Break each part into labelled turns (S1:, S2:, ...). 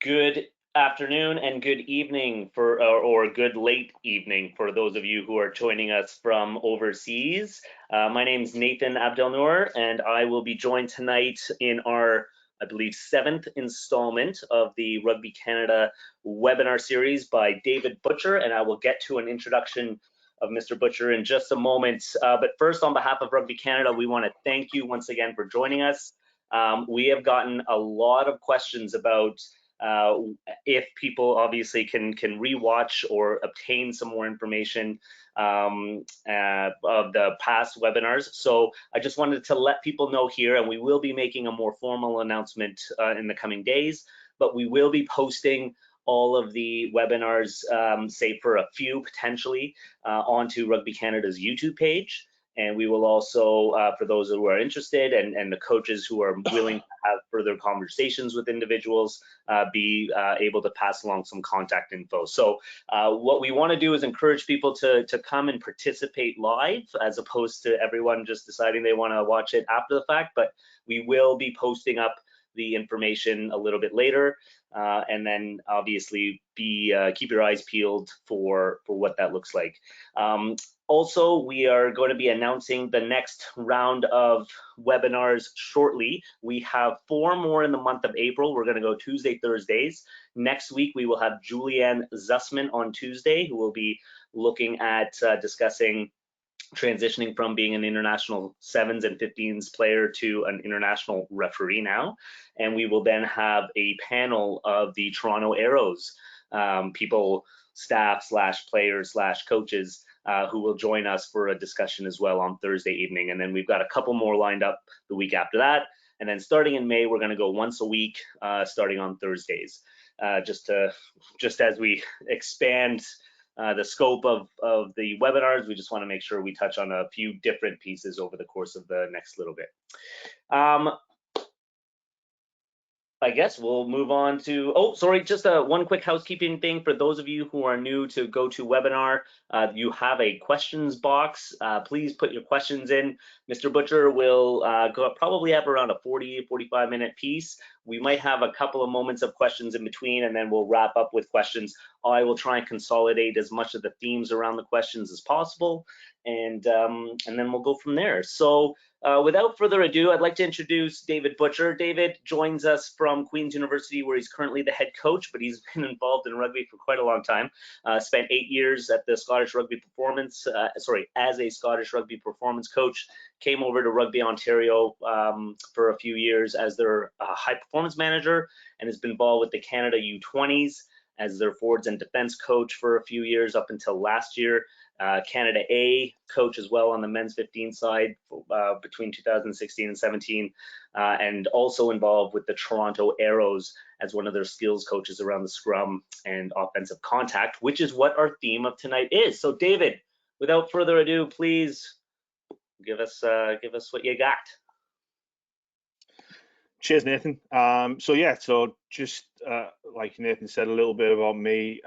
S1: Good afternoon and good evening or good late evening for those of you who are joining us from overseas. My name is Nathan Abdelnour, and I will be joined tonight in our, I believe, 7th installment of the Rugby Canada webinar series by David Butcher, and I will get to an introduction of Mr. Butcher in just a moment. But first, on behalf of Rugby Canada, we want to thank you once again for joining us. We have gotten a lot of questions about if people obviously can rewatch or obtain some more information of the past webinars. So I just wanted to let people know here, and we will be making a more formal announcement in the coming days, but we will be posting all of the webinars, save for a few potentially, onto Rugby Canada's YouTube page. And we will also, for those who are interested and the coaches who are willing to have further conversations with individuals, be able to pass along some contact info. So what we want to do is encourage people to come and participate live, as opposed to everyone just deciding they want to watch it after the fact. But we will be posting up the information a little bit later, and then obviously keep your eyes peeled for what that looks like. Also, we are going to be announcing the next round of webinars shortly. We have 4 more in the month of April. We're going to go Tuesday, Thursdays. Next week, we will have Julianne Zussman on Tuesday, who will be looking at discussing transitioning from being an international 7s and 15s player to an international referee now. And we will then have a panel of the Toronto Arrows people, staff / players / coaches who will join us for a discussion as well on Thursday evening. And then we've got a couple more lined up the week after that. And then starting in May, we're going to go once a week, starting on Thursdays, just as we expand the scope of the webinars. We just want to make sure we touch on a few different pieces over the course of the next little bit. I guess we'll move on to, oh, sorry, just one quick housekeeping thing. For those of you who are new to GoToWebinar, you have a questions box. Please put your questions in. Mr. Butcher will probably have around a 45 minute piece. We might have a couple of moments of questions in between, and then we'll wrap up with questions. I will try and consolidate as much of the themes around the questions as possible, and then we'll go from there. So without further ado, I'd like to introduce David Butcher. David joins us from Queen's University, where he's currently the head coach, but he's been involved in rugby for quite a long time. Spent 8 years at the Scottish Rugby Performance, as a Scottish Rugby Performance coach. Came over to Rugby Ontario for a few years as their high performance manager, and has been involved with the Canada U20s as their forwards and defense coach for a few years up until last year. Canada A coach as well on the men's 15 side between 2016 and 17, and also involved with the Toronto Arrows as one of their skills coaches around the scrum and offensive contact, which is what our theme of tonight is. So David, without further ado, please give us what you got.
S2: Cheers, Nathan. So just like Nathan said, a little bit about me.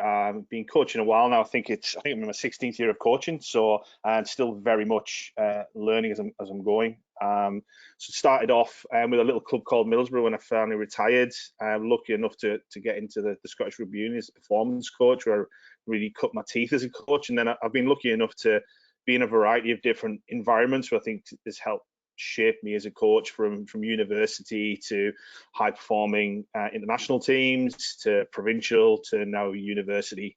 S2: Been coaching a while now. I think I'm in my 16th year of coaching, so I'm still very much learning as I'm going. So started off with a little club called Middlesbrough when I finally retired. I'm lucky enough to get into the Scottish Rugby Union as a performance coach, where I really cut my teeth as a coach. And then I've been lucky enough to be in a variety of different environments, where I think has helped shape me as a coach, from university to high performing international teams to provincial to now university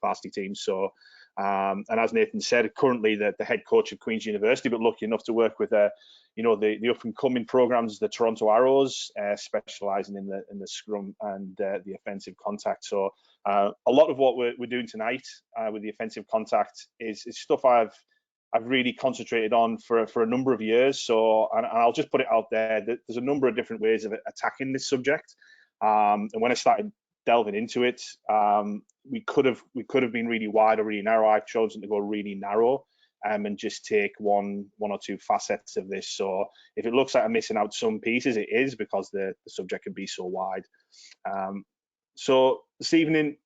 S2: varsity teams. So and as Nathan said, currently the head coach of Queen's University, but lucky enough to work with the up and coming programs, the Toronto Arrows, specializing in the scrum and the offensive contact. So a lot of what we're doing tonight with the offensive contact is stuff I've really concentrated on for a number of years. So, and I'll just put it out there that there's a number of different ways of attacking this subject. And when I started delving into it, we could have been really wide or really narrow. I've chosen to go really narrow and just take one or two facets of this. So if it looks like I'm missing out some pieces, it is because the subject can be so wide. So this evening,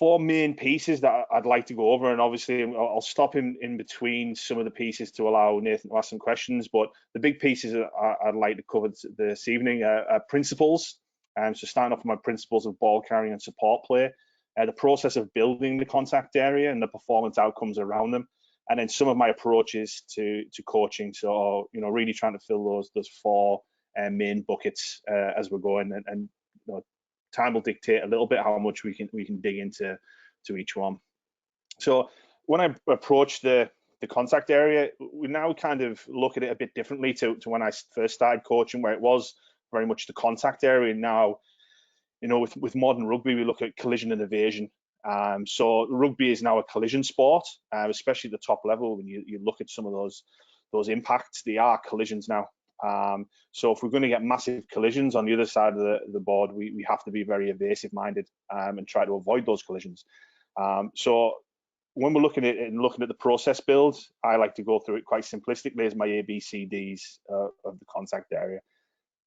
S2: four main pieces that I'd like to go over, and obviously I'll stop in between some of the pieces to allow Nathan to ask some questions. But the big pieces that I'd like to cover this evening are principles. So starting off with my principles of ball carrying and support play, the process of building the contact area and the performance outcomes around them, and then some of my approaches to coaching. So really trying to fill those four main buckets as we're going, and time will dictate a little bit how much we can dig into each one. So when I approach the contact area, we now kind of look at it a bit differently to when I first started coaching, where it was very much the contact area. Now, with modern rugby, we look at collision and evasion. So rugby is now a collision sport, especially at the top level. When you look at some of those impacts, they are collisions now. So if we're going to get massive collisions on the other side of the board, we have to be very evasive minded and try to avoid those collisions. So when we're looking at the process build, I like to go through it quite simplistically as my ABCDs of the contact area.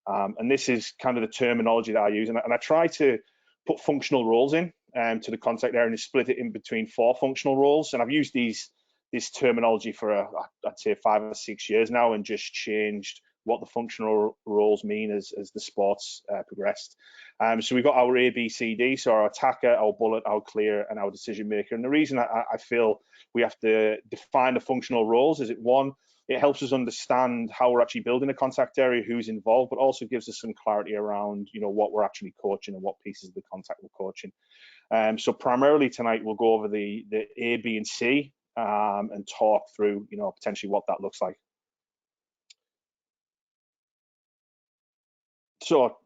S2: And this is kind of the terminology that I use, and I try to put functional roles in to the contact area and split it in between four functional roles. And I've used this terminology for I'd say 5 or 6 years now, and just changed what the functional roles mean as the sports progressed. So we've got our ABCD, so our attacker, our bullet, our clear, and our decision maker. And the reason I feel we have to define the functional roles is it helps us understand how we're actually building a contact area, who's involved, but also gives us some clarity around what we're actually coaching and what pieces of the contact we're coaching. So primarily tonight we'll go over the A, B, and C and talk through potentially what that looks like. So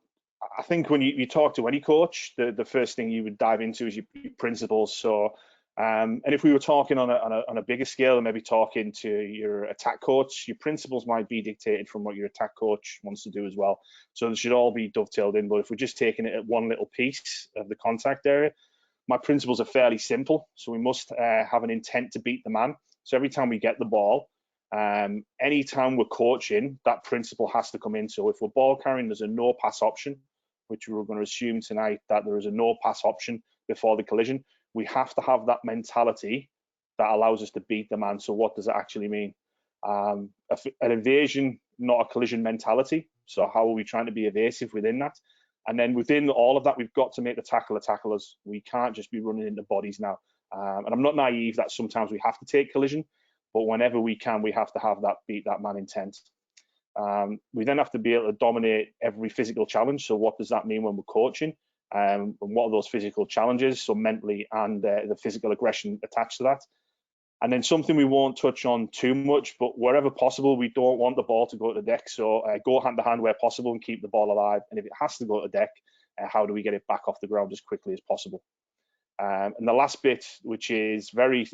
S2: I think when you talk to any coach, the first thing you would dive into is your principles. So, and if we were talking on a bigger scale and maybe talking to your attack coach, your principles might be dictated from what your attack coach wants to do as well. So they should all be dovetailed in. But if we're just taking it at one little piece of the contact area, my principles are fairly simple. So we must have an intent to beat the man. So every time we get the ball, anytime we're coaching, that principle has to come in. So if we're ball carrying, there's a no pass option, which we're going to assume tonight that there is a no pass option before the collision. We have to have that mentality that allows us to beat the man. So what does that actually mean? An evasion, not a collision mentality. So how are we trying to be evasive within that? And then within all of that, we've got to make the tackler tacklers. We can't just be running into bodies now. And I'm not naive that sometimes we have to take collision, but whenever we can, we have to have that beat that man intent. We then have to be able to dominate every physical challenge. So what does that mean when we're coaching? And what are those physical challenges? So mentally and the physical aggression attached to that. And then something we won't touch on too much, but wherever possible, we don't want the ball to go to the deck. So go hand to hand where possible and keep the ball alive. And if it has to go to deck, how do we get it back off the ground as quickly as possible? And the last bit, which is very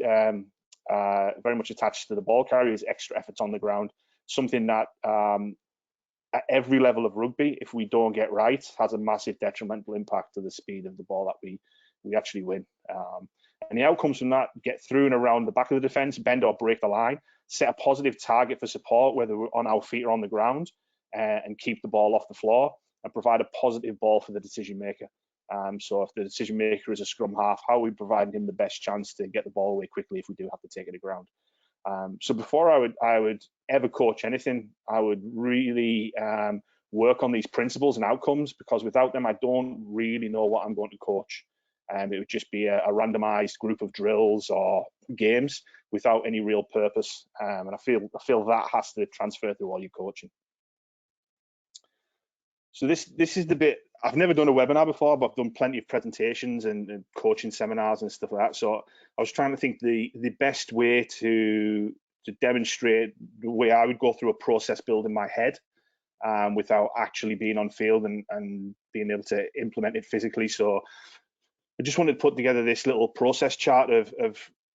S2: much attached to the ball carrier, is extra efforts on the ground. Something that at every level of rugby, if we don't get right, has a massive detrimental impact to the speed of the ball that we actually win. And the outcomes from that: get through and around the back of the defence, bend or break the line, set a positive target for support, whether we're on our feet or on the ground, and keep the ball off the floor, and provide a positive ball for the decision maker. So if the decision maker is a scrum half, how are we providing him the best chance to get the ball away quickly if we do have to take it to ground? So before I would ever coach anything, I would really work on these principles and outcomes, because without them, I don't really know what I'm going to coach. It would just be a randomized group of drills or games without any real purpose. And I feel that has to transfer through all your coaching. So this is the bit. I've never done a webinar before, but I've done plenty of presentations and coaching seminars and stuff like that. So I was trying to think the best way to demonstrate the way I would go through a process build in my head without actually being on field and being able to implement it physically. So I just wanted to put together this little process chart of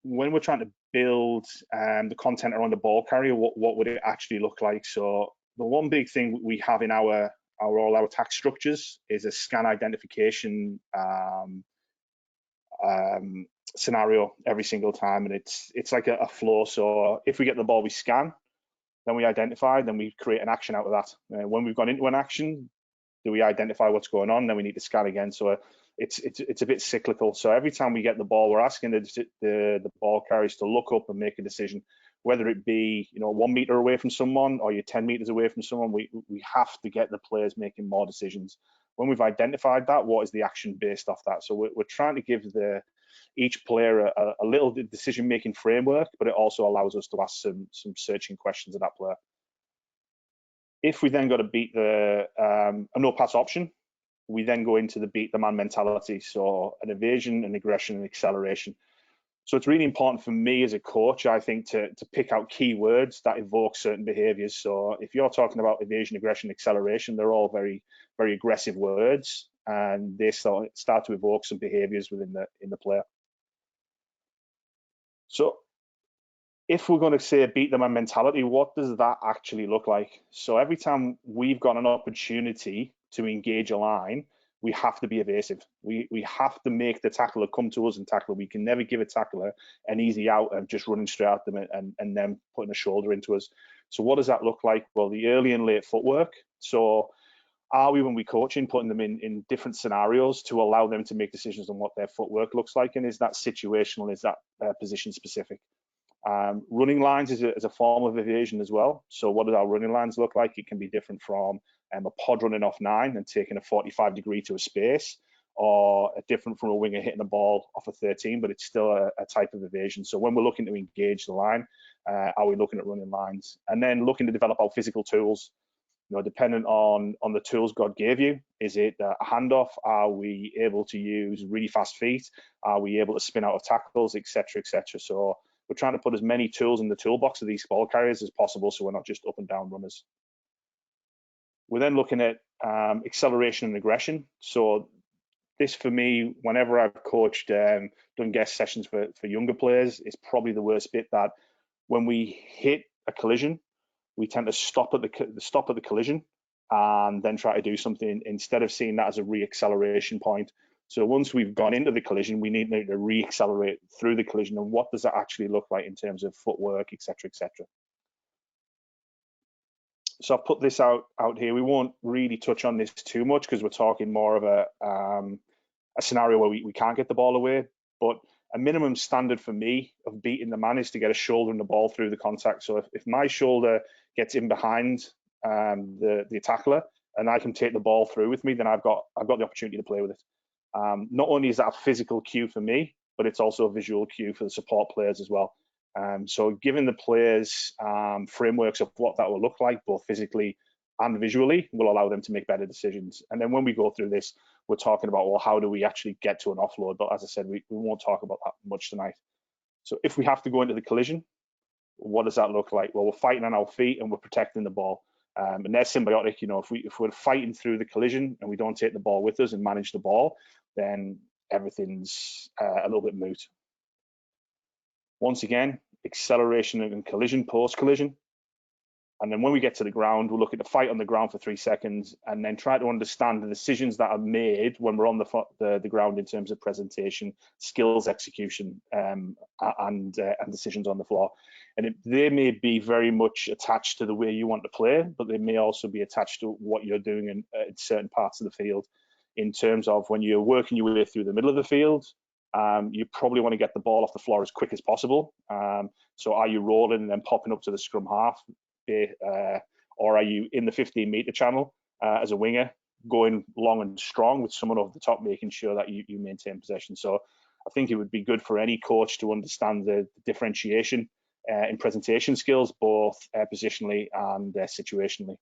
S2: when we're trying to build the content around the ball carrier, what would it actually look like? So the one big thing we have in all our attack structures is a scan identification scenario every single time, and it's like a flow. So if we get the ball, we scan, then we identify, then we create an action out of that. When we've gone into an action, Do we identify what's going on? Then we need to scan again. So it's a bit cyclical. So every time we get the ball, we're asking the ball carriers to look up and make a decision, whether it be 1 meter away from someone or you're 10 meters away from someone. We have to get the players making more decisions. When we've identified that, what is the action based off that? So we're trying to give each player a little decision-making framework, but it also allows us to ask some searching questions of that player. If we then got to beat a no-pass option, we then go into the beat the man mentality, so an evasion, an aggression, and acceleration. So it's really important for me as a coach, I think, to pick out key words that evoke certain behaviors. So if you're talking about evasion, aggression, acceleration, they're all very, very aggressive words, and they start to evoke some behaviors within the player. So if we're going to say beat the man mentality, what does that actually look like? So every time we've got an opportunity to engage a line, we have to be evasive. We have to make the tackler come to us and tackle. We can never give a tackler an easy out of just running straight at them and then putting a shoulder into us. So what does that look like? Well, the early and late footwork. So are we, when we coaching, putting them in different scenarios to allow them to make decisions on what their footwork looks like? And is that situational? Is that position specific? Running lines is a form of evasion as well. So what do our running lines look like? It can be different from a pod running off 9 and taking a 45 degree to a space, or different from a winger hitting a ball off a 13, but it's still a type of evasion. So when we're looking to engage the line, are we looking at running lines? And then looking to develop our physical tools, depending on the tools God gave you. Is it a handoff? Are we able to use really fast feet? Are we able to spin out of tackles, etc., etc.? So we're trying to put as many tools in the toolbox of these ball carriers as possible, so we're not just up and down runners. We're then looking at acceleration and aggression. So this, for me, whenever I've coached, done guest sessions for younger players, is probably the worst bit. That when we hit a collision, we tend to stop at the collision and then try to do something instead of seeing that as a re-acceleration point. So once we've gone into the collision, we need to re-accelerate through the collision. And what does that actually look like in terms of footwork, etc., etc.? So I've put this out here. We won't really touch on this too much because we're talking more of a scenario where we can't get the ball away. But a minimum standard for me of beating the man is to get a shoulder and the ball through the contact. So if my shoulder gets in behind the tackler and I can take the ball through with me, then I've got the opportunity to play with it. Not only is that a physical cue for me, but it's also a visual cue for the support players as well. So giving the players frameworks of what that will look like, both physically and visually, will allow them to make better decisions. And then when we go through this, we're talking about, well, how do we actually get to an offload? But as I said, we won't talk about that much tonight. So if we have to go into the collision, what does that look like? Well, we're fighting on our feet and we're protecting the ball. And they're symbiotic. If we're fighting through the collision and we don't take the ball with us and manage the ball, then everything's a little bit moot. Once again, acceleration and collision, post-collision. And then when we get to the ground, we'll look at the fight on the ground for 3 seconds and then try to understand the decisions that are made when we're on the ground in terms of presentation, skills, execution, and decisions on the floor. And they may be very much attached to the way you want to play, but they may also be attached to what you're doing in certain parts of the field. In terms of when you're working your way through the middle of the field, you probably want to get the ball off the floor as quick as possible. So are you rolling and then popping up to the scrum half? Or are you in the 15-meter channel as a winger, going long and strong with someone over the top, making sure that you maintain possession? So I think it would be good for any coach to understand the differentiation in presentation skills, both positionally and situationally.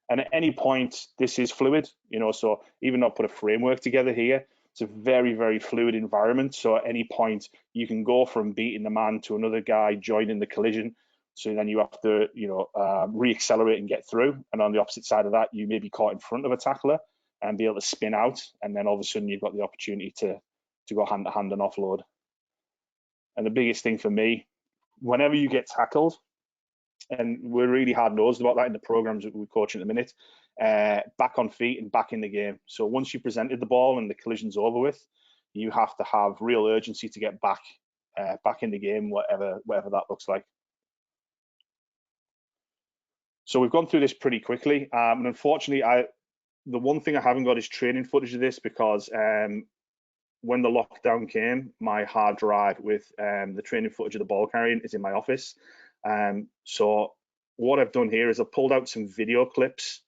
S2: And at any point, this is fluid, so even not put a framework together here, it's a very, very fluid environment. So at any point, you can go from beating the man to another guy joining the collision. So then you have to, re-accelerate and get through. And on the opposite side of that, you may be caught in front of a tackler and be able to spin out. And then all of a sudden, you've got the opportunity to go hand to hand and offload. And the biggest thing for me, whenever you get tackled, and we're really hard-nosed about that in the programs that we're coaching at the minute, back on feet and back in the game. So once you presented the ball and the collision's over with, you have to have real urgency to get back in the game, whatever that looks like. So we've gone through this pretty quickly, and unfortunately, the one thing I haven't got is training footage of this because when the lockdown came, my hard drive with the training footage of the ball carrying is in my office. So what I've done here is I've pulled out some video clips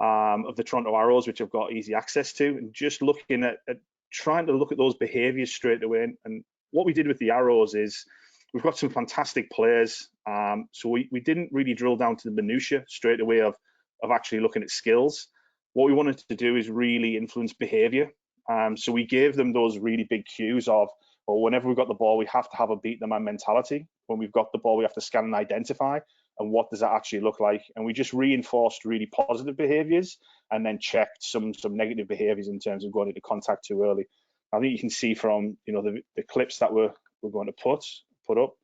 S2: of the Toronto Arrows, which I've got easy access to, and just looking at trying to look at those behaviours straight away. And what we did with the Arrows is we've got some fantastic players. So we didn't really drill down to the minutiae straight away of actually looking at skills. What we wanted to do is really influence behaviour. So we gave them those really big cues of, well, whenever we've got the ball, we have to have a beat the man mentality. When we've got the ball, we have to scan and identify. And what does that actually look like? And we just reinforced really positive behaviors and then checked some negative behaviors in terms of going into contact too early. I think you can see from the clips that we're going to put up,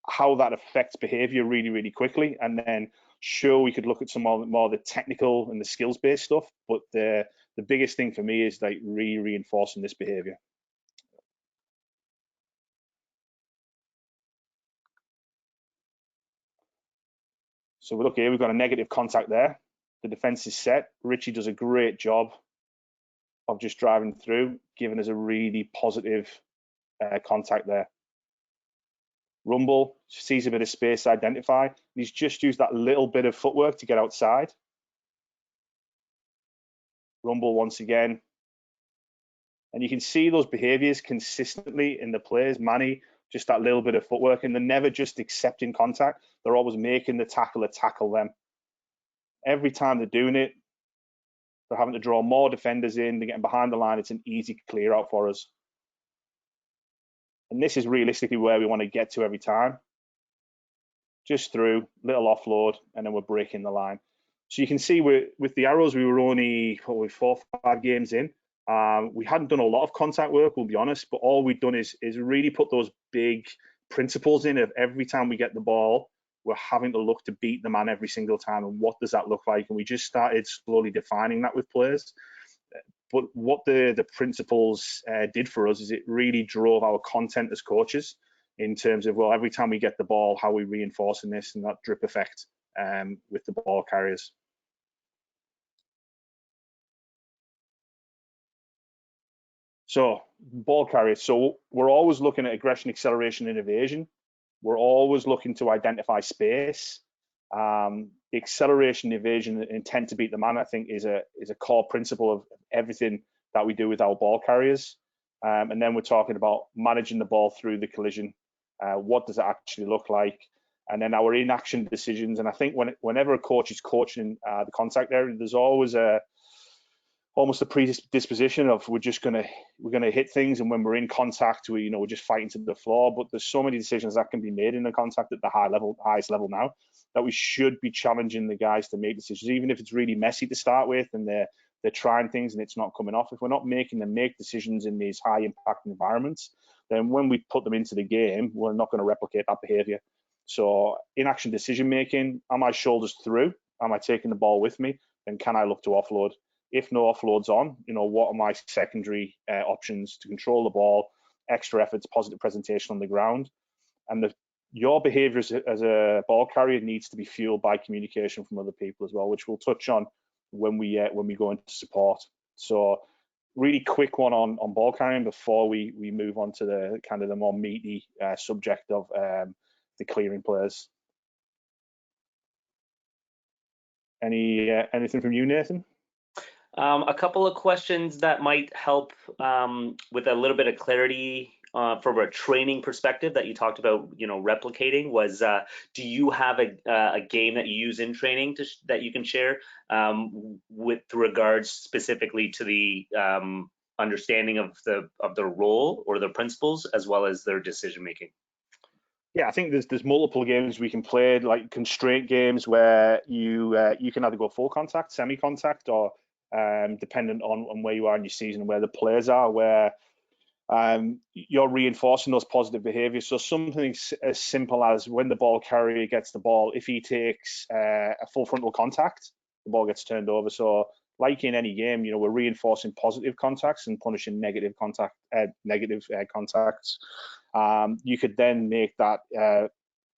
S2: how that affects behavior really quickly. And then sure, we could look at some more the technical and the skills based stuff, but the biggest thing for me is like reinforcing this behavior. So we look here, we've got a negative contact there. The defense is set. Richie does a great job of just driving through, giving us a really positive contact there. Rumble sees a bit of space to identify. He's just used that little bit of footwork to get outside. Rumble once again. And you can see those behaviors consistently in the players. Manny, just that little bit of footwork, and they're never just accepting contact. They're always making the tackler tackle them. Every time they're doing it, they're having to draw more defenders in. They're getting behind the line. It's an easy clear out for us. And this is realistically where we want to get to every time. Just through, little offload, and then we're breaking the line. So you can see with the Arrows, we were only probably 4 or 5 games in. We hadn't done a lot of contact work, we'll be honest, but all we've done is really put those big principles in of every time we get the ball, we're having to look to beat the man every single time. And what does that look like? And we just started slowly defining that with players. But what the principles did for us is it really drove our content as coaches in terms of, well, every time we get the ball, how are we reinforcing this and that drip effect with the ball carriers. So ball carriers. So we're always looking at aggression, acceleration, and evasion. We're always looking to identify space. The acceleration, evasion, intent to beat the man, I think, is a core principle of everything that we do with our ball carriers. And then we're talking about managing the ball through the collision. What does it actually look like? And then our inaction decisions. And I think whenever a coach is coaching the contact area, there's always almost a predisposition of we're gonna hit things, and when we're in contact, we're just fighting to the floor. But there's so many decisions that can be made in the contact at the highest level now, that we should be challenging the guys to make decisions, even if it's really messy to start with and they're trying things and it's not coming off. If we're not making them make decisions in these high impact environments, then when we put them into the game, we're not going to replicate that behavior. So inaction decision making, am I shoulders through? Am I taking the ball with me? Then can I look to offload? If no offload's on, what are my secondary options to control the ball, extra efforts, positive presentation on the ground? And your behavior as a ball carrier needs to be fueled by communication from other people as well, which we'll touch on when we go into support. So really quick one on ball carrying before we move on to the kind of the more meaty subject of the clearing players. Anything from you, Nathan?
S1: A couple of questions that might help with a little bit of clarity from a training perspective that you talked about, replicating was, do you have a game that you use in training that you can share with regards specifically to the understanding of the role or the principles as well as their decision making?
S2: Yeah, I think there's multiple games we can play, like constraint games where you can either go full contact, semi-contact, or dependent on where you are in your season and where the players are, where you're reinforcing those positive behaviors. So something as simple as when the ball carrier gets the ball, if he takes a full frontal contact, the ball gets turned over. So like in any game, we're reinforcing positive contacts and punishing negative contacts. You could then make that,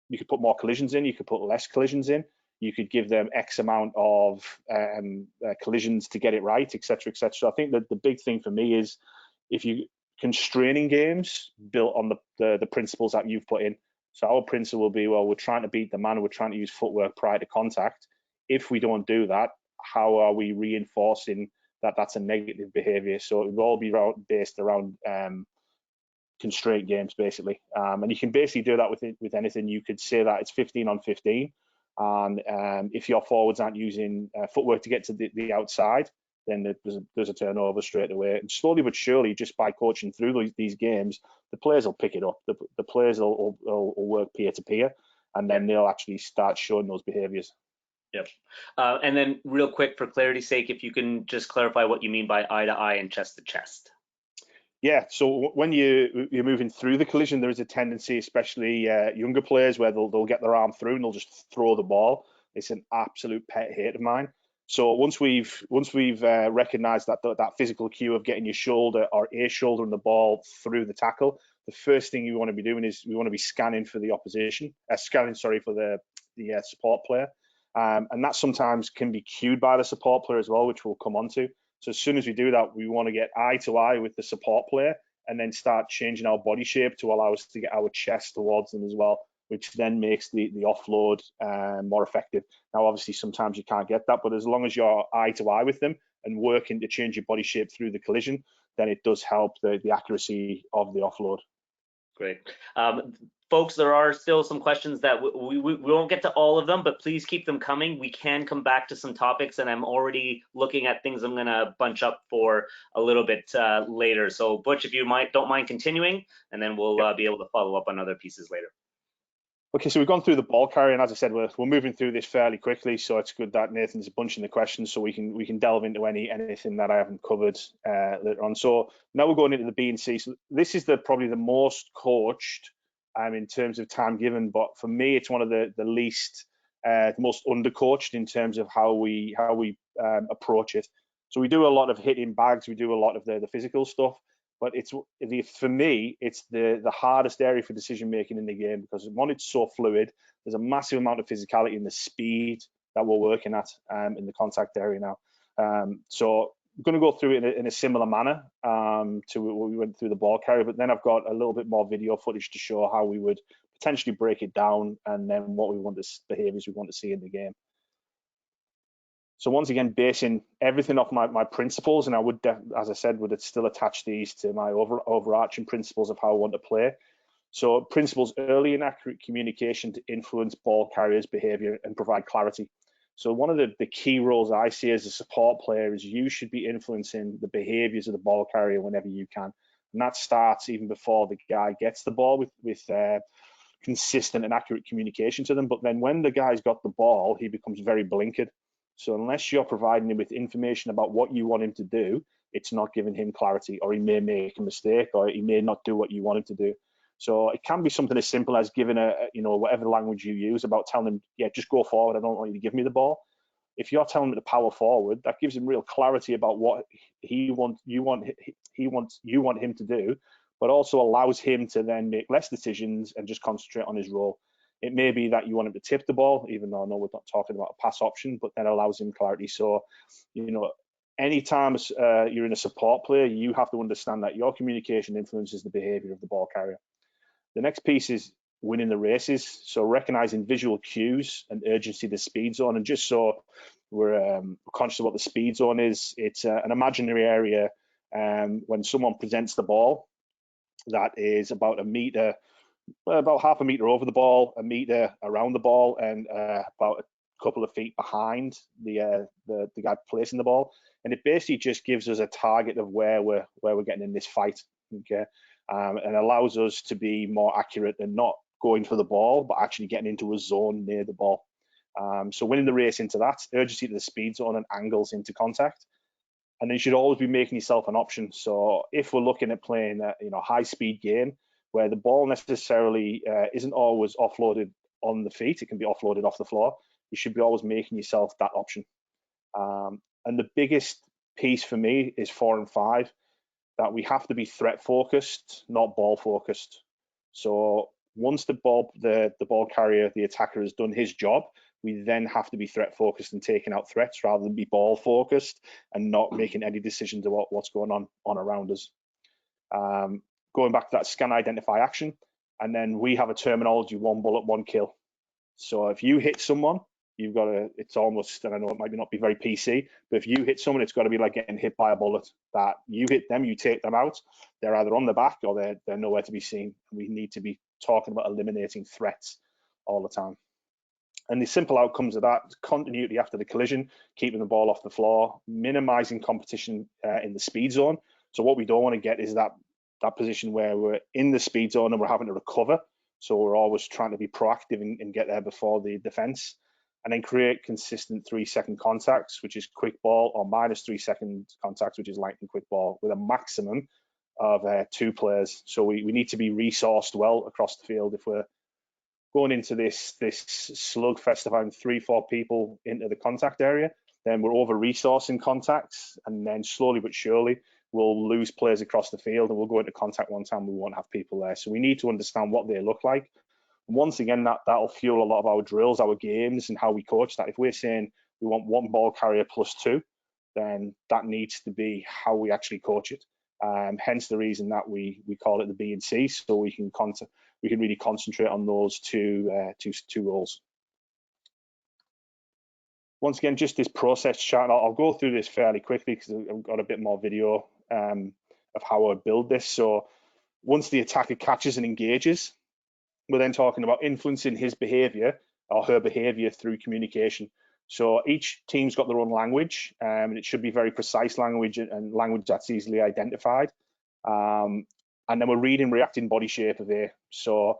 S2: you could put more collisions in, you could put less collisions in. You could give them X amount of collisions to get it right, etc., etc. So I think that the big thing for me is if you constraining games built on the principles that you've put in. So our principle will be, well, we're trying to beat the man, we're trying to use footwork prior to contact. If we don't do that, how are we reinforcing that that's a negative behavior? So it will all be based around constraint games, basically. And you can basically do that with anything. You could say that it's 15 on 15. And if your forwards aren't using footwork to get to the outside, then there's a turnover straight away. And slowly but surely, just by coaching through these games, the players will pick it up. The players will work peer to peer, and then they'll actually start showing those behaviors.
S1: Yep. And then real quick, for clarity's sake, if you can just clarify what you mean by eye to eye and chest to chest.
S2: Yeah, so when you're moving through the collision, there is a tendency, especially younger players, where they'll get their arm through and they'll just throw the ball. It's an absolute pet hate of mine. So once we've recognised that physical cue of getting your shoulder or a shoulder and the ball through the tackle, the first thing you want to be doing is we want to be scanning for the opposition, for the support player, and that sometimes can be cued by the support player as well, which we'll come on to. So as soon as we do that, we want to get eye to eye with the support player and then start changing our body shape to allow us to get our chest towards them as well, which then makes the offload more effective. Now, obviously, sometimes you can't get that, but as long as you're eye to eye with them and working to change your body shape through the collision, then it does help the accuracy of the offload.
S1: Great. Folks, there are still some questions that we won't get to all of them, but please keep them coming. We can come back to some topics, and I'm already looking at things I'm going to bunch up for a little bit later. So, Butch, if you don't mind continuing, and then we'll be able to follow up on other pieces later.
S2: Okay, so we've gone through the ball carrier, and as I said, we're moving through this fairly quickly, so it's good that Nathan's bunching the questions so we can delve into anything that I haven't covered later on. So now we're going into the B and C. So this is probably the most coached in terms of time given, but for me, it's one of the least, the most undercoached in terms of how we approach it. So we do a lot of hitting bags, we do a lot of the physical stuff. But for me, it's the hardest area for decision making in the game because one, it's so fluid. There's a massive amount of physicality in the speed that we're working at in the contact area now. So I'm going to go through it in a similar manner to what we went through the ball carrier, but then I've got a little bit more video footage to show how we would potentially break it down and then what behaviors we want to see in the game. So once again, basing everything off my principles, and I would, as I said, would still attach these to my overarching principles of how I want to play. So principles: early and accurate communication to influence ball carriers' behavior and provide clarity. So one of the key roles I see as a support player is you should be influencing the behaviors of the ball carrier whenever you can. And that starts even before the guy gets the ball with consistent and accurate communication to them. But then when the guy's got the ball, he becomes very blinkered. So unless you're providing him with information about what you want him to do, it's not giving him clarity, or he may make a mistake, or he may not do what you want him to do. So it can be something as simple as giving whatever language you use about telling him, yeah, just go forward. I don't want you to give me the ball. If you're telling him to power forward, that gives him real clarity about what you want him to do, but also allows him to then make less decisions and just concentrate on his role. It may be that you want him to tip the ball, even though I know we're not talking about a pass option, but then allows him clarity. So, anytime you're in a support player, you have to understand that your communication influences the behavior of the ball carrier. The next piece is winning the races. So recognizing visual cues and urgency to the speed zone. And just so we're conscious of what the speed zone is, it's an imaginary area when someone presents the ball that is about half a meter over the ball, a meter around the ball, and about a couple of feet behind the guy placing the ball. And it basically just gives us a target of where we're getting in this fight, okay, and allows us to be more accurate and not going for the ball, but actually getting into a zone near the ball. So winning the race into that, urgency to the speed zone, and angles into contact. And then you should always be making yourself an option. So if we're looking at playing a high speed game where the ball necessarily isn't always offloaded on the feet, it can be offloaded off the floor, you should be always making yourself that option. And the biggest piece for me is 4 and 5, that we have to be threat focused, not ball focused. So Once the ball carrier, the attacker, has done his job, we then have to be threat focused and taking out threats rather than be ball focused and not making any decisions about what's going on around us. Going back to that scan, identify, action, and then we have a terminology: one bullet, one kill. So if you hit someone, you've got to, it's almost, and I know it might not be very PC, but if you hit someone, it's got to be like getting hit by a bullet. That you hit them, you take them out, they're either on the back or they're nowhere to be seen. We need to be talking about eliminating threats all the time. And the simple outcomes of that: continuity after the collision, keeping the ball off the floor, minimizing competition in the speed zone. So what we don't want to get is that position where we're in the speed zone and we're having to recover. So we're always trying to be proactive and get there before the defense. And then create consistent 3-second contacts, which is quick ball, or minus 3-second contacts, which is lightning quick ball, with a maximum of 2 players. So we need to be resourced well across the field. If we're going into this slugfest of having 3-4 people into the contact area, then we're over resourcing contacts, and then slowly but surely we'll lose players across the field, and we'll go into contact one time, we won't have people there. So we need to understand what they look like. And once again, that'll fuel a lot of our drills, our games, and how we coach that. If we're saying we want 1 ball carrier plus 2, then that needs to be how we actually coach it. Hence the reason that we call it the B and C, so we can really concentrate on those two roles. Once again, just this process chart. I'll go through this fairly quickly because I've got a bit more video of how I build this. So once the attacker catches and engages, we're then talking about influencing his behavior or her behavior through communication. So each team's got their own language, and it should be very precise language and language that's easily identified. And then we're reading, reacting body shape of it. So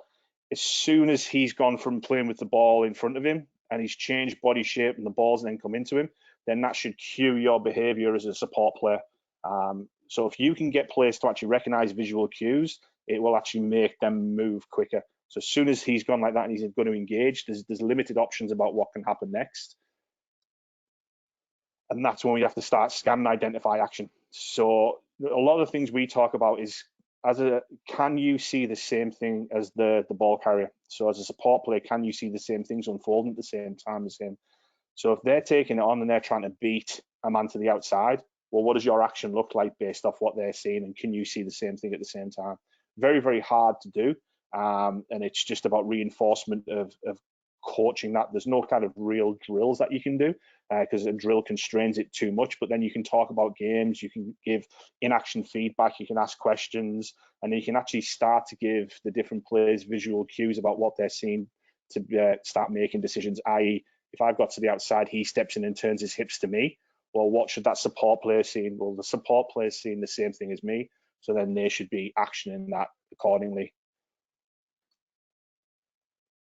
S2: as soon as he's gone from playing with the ball in front of him and he's changed body shape and the ball's then come into him, then that should cue your behavior as a support player. So if you can get players to actually recognize visual cues, it will actually make them move quicker. So as soon as he's gone like that and he's going to engage, there's limited options about what can happen next. And that's when we have to start scan, identify, action. So a lot of the things we talk about is, can you see the same thing as the ball carrier? So as a support player, can you see the same things unfolding at the same time as him? So if they're taking it on and they're trying to beat a man to the outside, well, what does your action look like based off what they're seeing? And can you see the same thing at the same time? Very, very hard to do. And it's just about reinforcement of coaching that. There's no kind of real drills that you can do because a drill constrains it too much, but then you can talk about games, you can give in-action feedback, you can ask questions, and then you can actually start to give the different players visual cues about what they're seeing to start making decisions, i.e. if I've got to the outside, he steps in and turns his hips to me, well, what should that support player see? Well, the support player is seeing the same thing as me, so then they should be actioning that accordingly.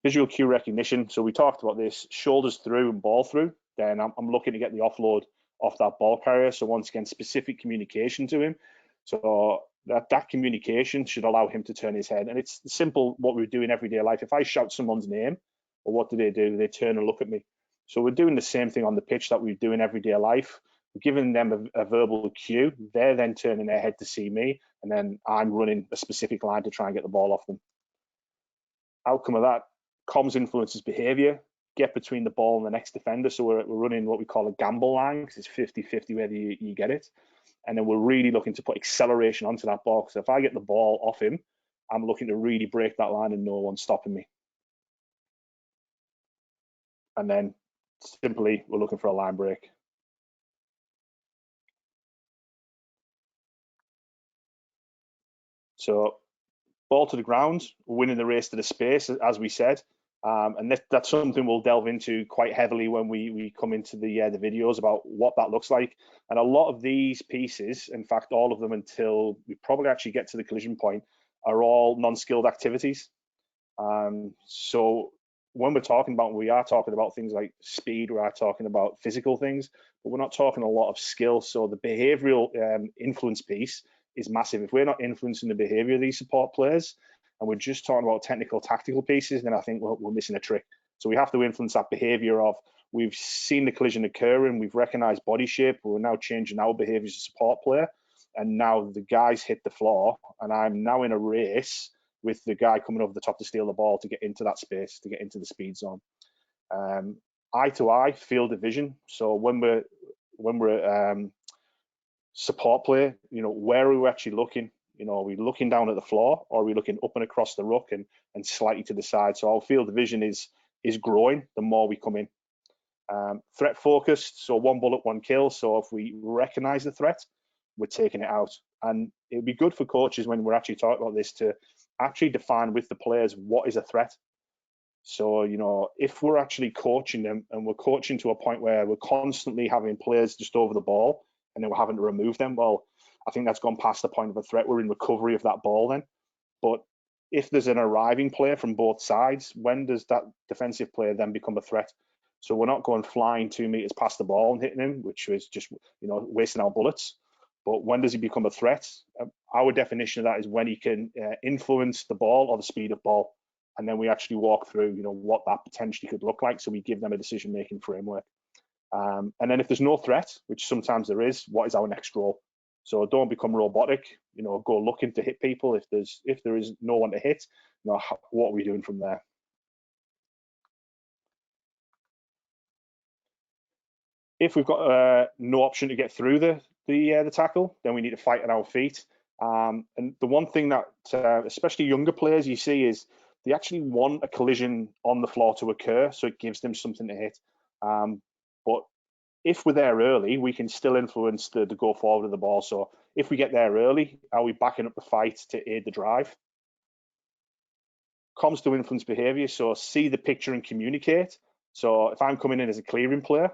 S2: Visual cue recognition. So we talked about this: shoulders through and ball through. Then I'm looking to get the offload off that ball carrier. So once again, specific communication to him. So that communication should allow him to turn his head. And it's simple what we do in everyday life. If I shout someone's name, well, what do? They turn and look at me. So we're doing the same thing on the pitch that we do in everyday life. We're giving them a verbal cue. They're then turning their head to see me, and then I'm running a specific line to try and get the ball off them. Outcome of that: comms influences behavior. Get between the ball and the next defender. So we're running what we call a gamble line, because it's 50-50 whether you get it. And then we're really looking to put acceleration onto that ball. So if I get the ball off him, I'm looking to really break that line and no one's stopping me. And then simply, we're looking for a line break. So ball to the ground, winning the race to the space, as we said. And that's something we'll delve into quite heavily when we come into the videos about what that looks like. And a lot of these pieces, in fact, all of them until we probably actually get to the collision point, are all non-skilled activities. So when we are talking about things like speed, we are talking about physical things, but we're not talking a lot of skill. So the behavioral influence piece is massive. If we're not influencing the behavior of these support players, and we're just talking about technical, tactical pieces, then I think we're missing a trick. So we have to influence that behavior of, we've seen the collision occurring, we've recognized body shape, we're now changing our behavior as a support player, and now the guys hit the floor, and I'm now in a race with the guy coming over the top to steal the ball to get into that space, to get into the speed zone. Eye to eye, field of vision. So when we're support play, where are we actually looking? Are we looking down at the floor, or are we looking up and across the ruck and slightly to the side? So our field of vision is growing the more we come in. Threat focused, so one bullet, one kill. So if we recognize the threat, we're taking it out. And it would be good for coaches when we're actually talking about this to actually define with the players what is a threat. So, if we're actually coaching them and we're coaching to a point where we're constantly having players just over the ball and then we're having to remove them, well, I think that's gone past the point of a threat. We're in recovery of that ball then. But if there's an arriving player from both sides, when does that defensive player then become a threat? So we're not going flying 2 meters past the ball and hitting him, which was just, wasting our bullets. But when does he become a threat? Our definition of that is when he can influence the ball or the speed of ball. And then we actually walk through, what that potentially could look like. So we give them a decision-making framework. And then if there's no threat, which sometimes there is, what is our next role? So don't become robotic, go looking to hit people. If there is no one to hit, what are we doing from there? If we've got no option to get through the tackle, then we need to fight on our feet. And the one thing that especially younger players you see is they actually want a collision on the floor to occur, so it gives them something to hit. But if we're there early, we can still influence the go forward of the ball. So if we get there early, are we backing up the fight to aid the drive? Comms to influence behavior. So see the picture and communicate. So if I'm coming in as a clearing player,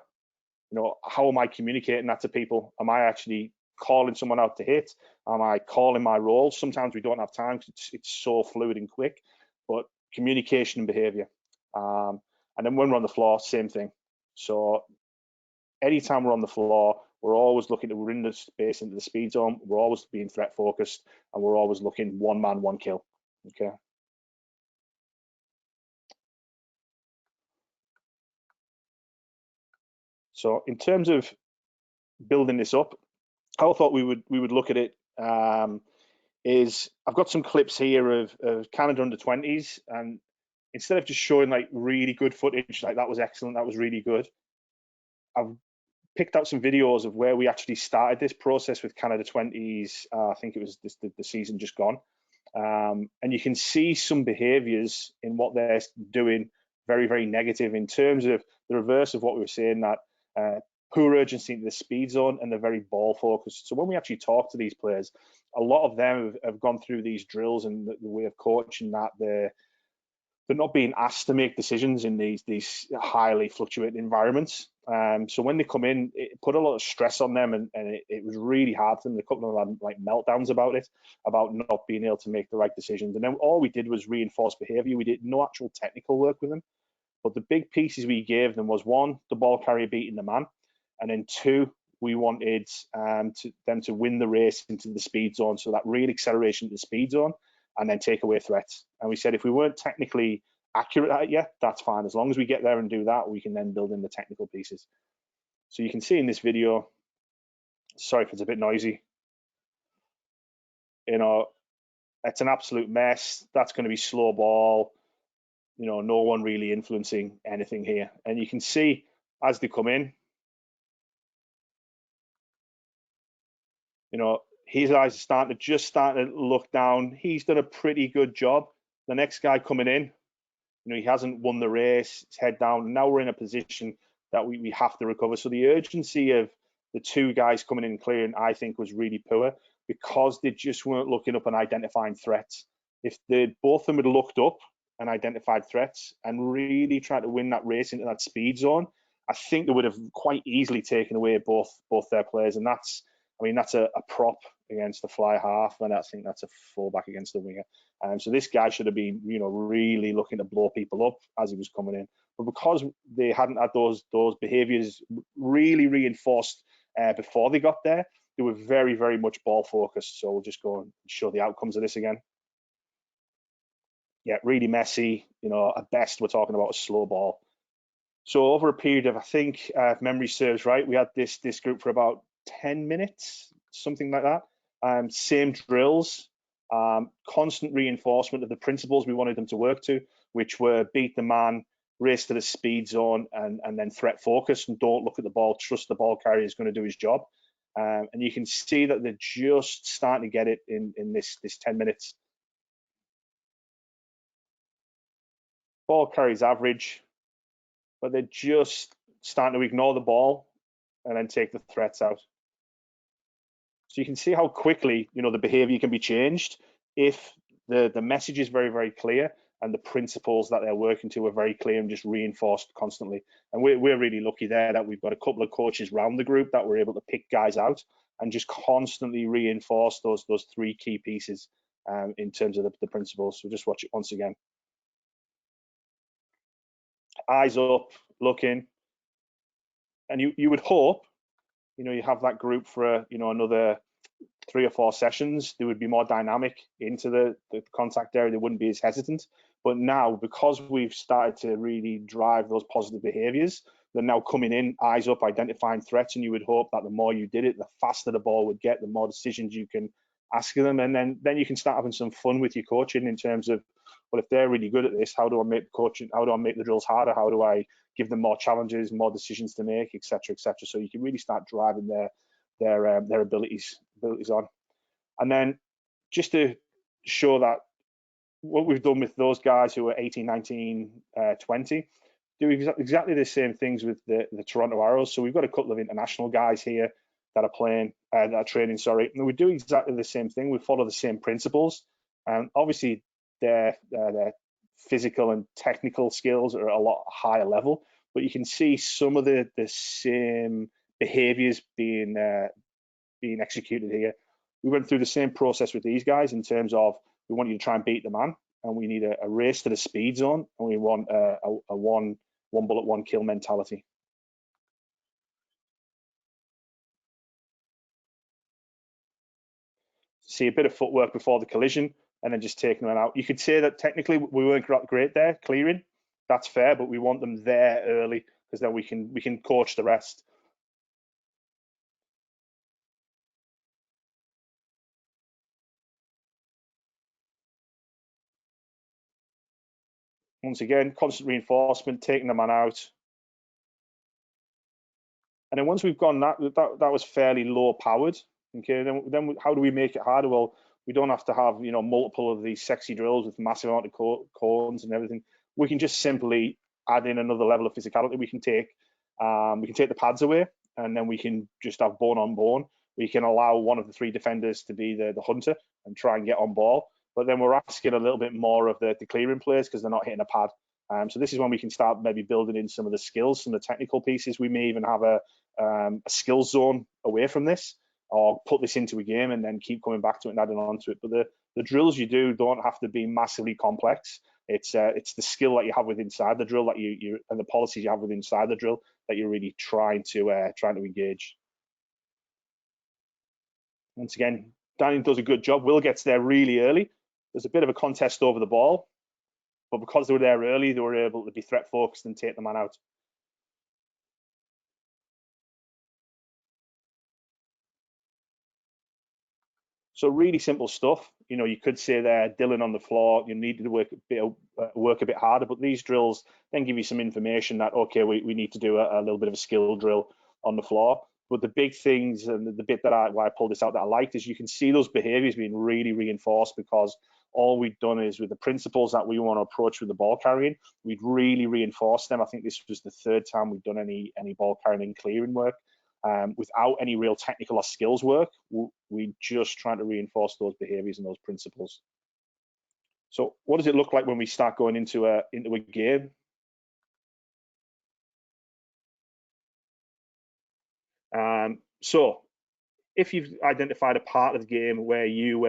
S2: how am I communicating that to people? Am I actually calling someone out to hit? Am I calling my role? Sometimes we don't have time because it's so fluid and quick, but communication and behavior. And then when we're on the floor, same thing. So anytime we're on the floor, we're always looking to run the space into the speed zone. We're always being threat focused, and we're always looking one man, one kill. Okay. So in terms of building this up, how I thought we would look at it is I've got some clips here of Canada under 20s, and instead of just showing like really good footage, like that was excellent, that was really good, I've picked out some videos of where we actually started this process with Canada 20s. I think it was the season just gone. And you can see some behaviors in what they're doing very, very negative in terms of the reverse of what we were saying, that poor urgency in the speed zone, and they're very ball focused. So when we actually talk to these players, a lot of them have gone through these drills and the way of coaching that they're not being asked to make decisions in these highly fluctuating environments. So when they come in, it put a lot of stress on them, and it was really hard for them. A couple of them had like meltdowns about it, about not being able to make the right decisions. And then all we did was reinforce behavior. We did no actual technical work with them. But the big pieces we gave them was, one, the ball carrier beating the man, and then two, we wanted them to win the race into the speed zone, so that real acceleration to the speed zone, and then take away threats. And we said if we weren't technically accurate at it yet, that's fine. As long as we get there and do that, we can then build in the technical pieces. So you can see in this video, sorry if it's a bit noisy, it's an absolute mess. That's going to be slow ball. No one really influencing anything here. And you can see as they come in, his eyes are just starting to look down. He's done a pretty good job. The next guy coming in, he hasn't won the race. It's head down. Now we're in a position that we have to recover. So the urgency of the two guys coming in and clearing, I think, was really poor because they just weren't looking up and identifying threats. If both of them had looked up and identified threats and really tried to win that race into that speed zone, I think they would have quite easily taken away both their players. And that's a prop against the fly half, and I think that's a fullback against the winger. So this guy should have been, really looking to blow people up as he was coming in. But because they hadn't had those behaviours really reinforced before they got there, they were very, very much ball focused. So we'll just go and show the outcomes of this again. Yeah, really messy. At best, we're talking about a slow ball. So over a period of, I think, if memory serves right, we had this group for about 10 minutes, something like that. Same drills. constant reinforcement of the principles we wanted them to work to, which were beat the man, race to the speed zone, and then threat focus, and don't look at the ball, trust the ball carrier is going to do his job. And you can see that they're just starting to get it in this 10 minutes. Ball carries average, but they're just starting to ignore the ball and then take the threats out. So you can see how quickly, the behavior can be changed if the message is very, very clear and the principles that they're working to are very clear and just reinforced constantly. And we're really lucky there that we've got a couple of coaches around the group that we're able to pick guys out and just constantly reinforce those three key pieces in terms of the principles. So just watch it once again. Eyes up, looking, and you would hope, you have that group for another 3 or 4 sessions. They would be more dynamic into the contact area. They wouldn't be as hesitant. But now, because we've started to really drive those positive behaviors, they're now coming in, eyes up, identifying threats, and you would hope that the more you did it, the faster the ball would get, the more decisions you can ask them, and then you can start having some fun with your coaching in terms of, well, if they're really good at this, how do I make coaching? How do I make the drills harder? How do I give them more challenges, more decisions to make, etc., etc. So you can really start driving their abilities on. And then just to show that what we've done with those guys who are 18, 19, 20, do exactly the same things with the Toronto Arrows. So we've got a couple of international guys here that are playing, that are training, sorry, and we do exactly the same thing. We follow the same principles, and obviously their physical and technical skills are a lot higher level, but you can see some of the same behaviors being executed here. We went through the same process with these guys in terms of, we want you to try and beat the man, and we need a race to the speed zone, and we want a one bullet, one kill mentality. See a bit of footwork before the collision, and then just taking them out. You could say that technically we weren't great there clearing. That's fair, but we want them there early because then we can coach the rest. Once again, constant reinforcement, taking the man out. And then once we've gone that was fairly low powered. Okay, then how do we make it harder? Well, we don't have to have multiple of these sexy drills with massive amount of cones and everything. We can just simply add in another level of physicality. We can take the pads away, and then we can just have bone on bone. We can allow one of the 3 defenders to be the hunter and try and get on ball. But then we're asking a little bit more of the clearing players because they're not hitting a pad. So this is when we can start maybe building in some of the skills, some of the technical pieces. We may even have a skills zone away from this, or put this into a game and then keep coming back to it and adding on to it. But the drills you do don't have to be massively complex. It's the skill that you have with inside the drill that you and the policies you have with inside the drill that you're really trying to engage. Once again, Danny does a good job. Will gets there really early. There's a bit of a contest over the ball, but because they were there early, they were able to be threat focused and take the man out. So really simple stuff. You could say there, Dylan on the floor, you need to work a bit harder, but these drills then give you some information that, okay, we need to do a little bit of a skill drill on the floor. But the big things, and the bit why I pulled this out that I liked, is you can see those behaviors being really reinforced, because all we've done is, with the principles that we want to approach with the ball carrying, we'd really reinforced them. I think this was the 3rd time we've done any ball carrying and clearing work. Without any real technical or skills work, we just trying to reinforce those behaviors and those principles. So what does it look like when we start going into a game? So if you've identified a part of the game where you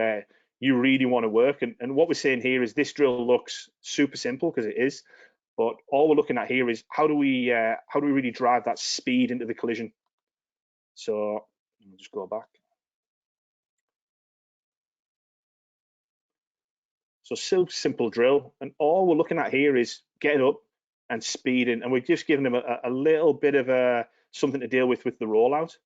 S2: really want to work, and what we're saying here is, this drill looks super simple because it is, but all we're looking at here is, how do we really drive that speed into the collision? So I'll just go back. So simple drill, and all we're looking at here is getting up and speeding, and we're just giving them a little bit of something to deal with the rollout.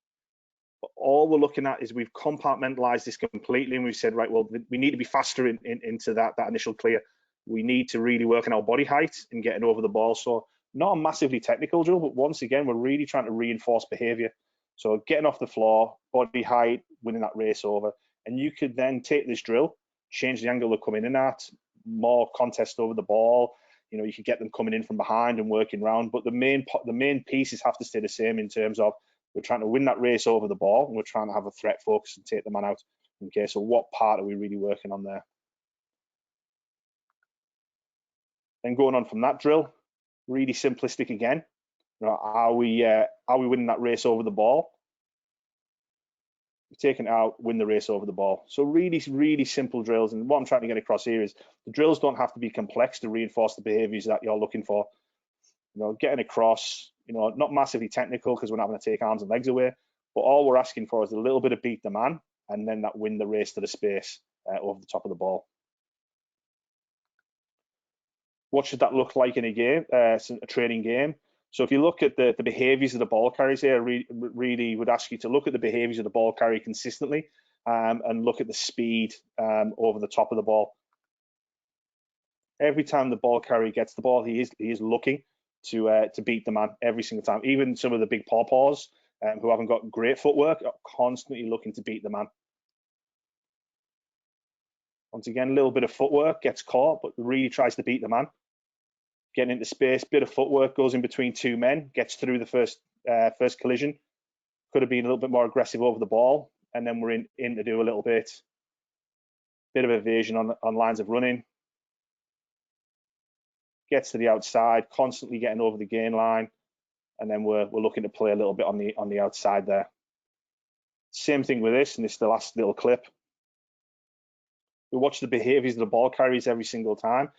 S2: But all we're looking at is we've compartmentalized this completely, and we've said, right, well, we need to be faster into that initial clear. We need to really work on our body height and getting over the ball. So not a massively technical drill, but once again, we're really trying to reinforce behavior. So getting off the floor, body height, winning that race over. And you could then take this drill, change the angle they're coming in at, more contest over the ball. You know, you could get them coming in from behind and working around, but the main pieces have to stay the same in terms of we're trying to win that race over the ball, and we're trying to have a threat focus and take the man out. Okay, so what part are we really working on there? Then going on from that drill, really simplistic again. You know, are we winning that race over the ball? Taking it out, win the race over the ball. So really, really simple drills. And what I'm trying to get across here is the drills don't have to be complex to reinforce the behaviors that you're looking for. You know, getting across, you know, not massively technical because we're not going to take arms and legs away, but all we're asking for is a little bit of beat the man and then that win the race to the space over the top of the ball. What should that look like in a game, a training game? So if you look at the behaviors of the ball carriers here, I really would ask you to look at the behaviors of the ball carrier consistently and look at the speed over the top of the ball. Every time the ball carrier gets the ball, he is looking to beat the man every single time. Even some of the big pawpaws who haven't got great footwork are constantly looking to beat the man. Once again, a little bit of footwork gets caught, but really tries to beat the man. Getting into space, bit of footwork goes in between two men, gets through the first collision. Could have been a little bit more aggressive over the ball, and then we're in to do a little bit of evasion on lines of running. Gets to the outside, constantly getting over the gain line, and then we're looking to play a little bit on the outside there. Same thing with this, and this is the last little clip. We watch the behaviors of the ball carriers every single time.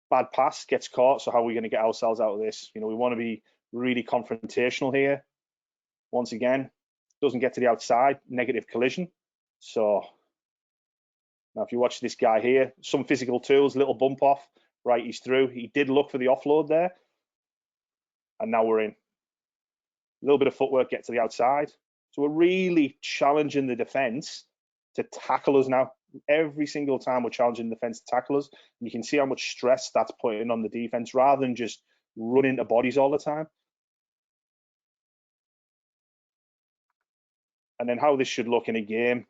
S2: Bad pass gets caught, so how are we going to get ourselves out of this? You know, we want to be really confrontational here. Once again, doesn't get to the outside, negative collision. So now if you watch this guy here, some physical tools, little bump off, right, he's through. He did look for the offload there, and now we're in. A little bit of footwork, get to the outside. So we're really challenging the defense to tackle us now. Every single time we're challenging the defense to tackle us. And you can see how much stress that's putting on the defense rather than just running to bodies all the time. And then how this should look in a game.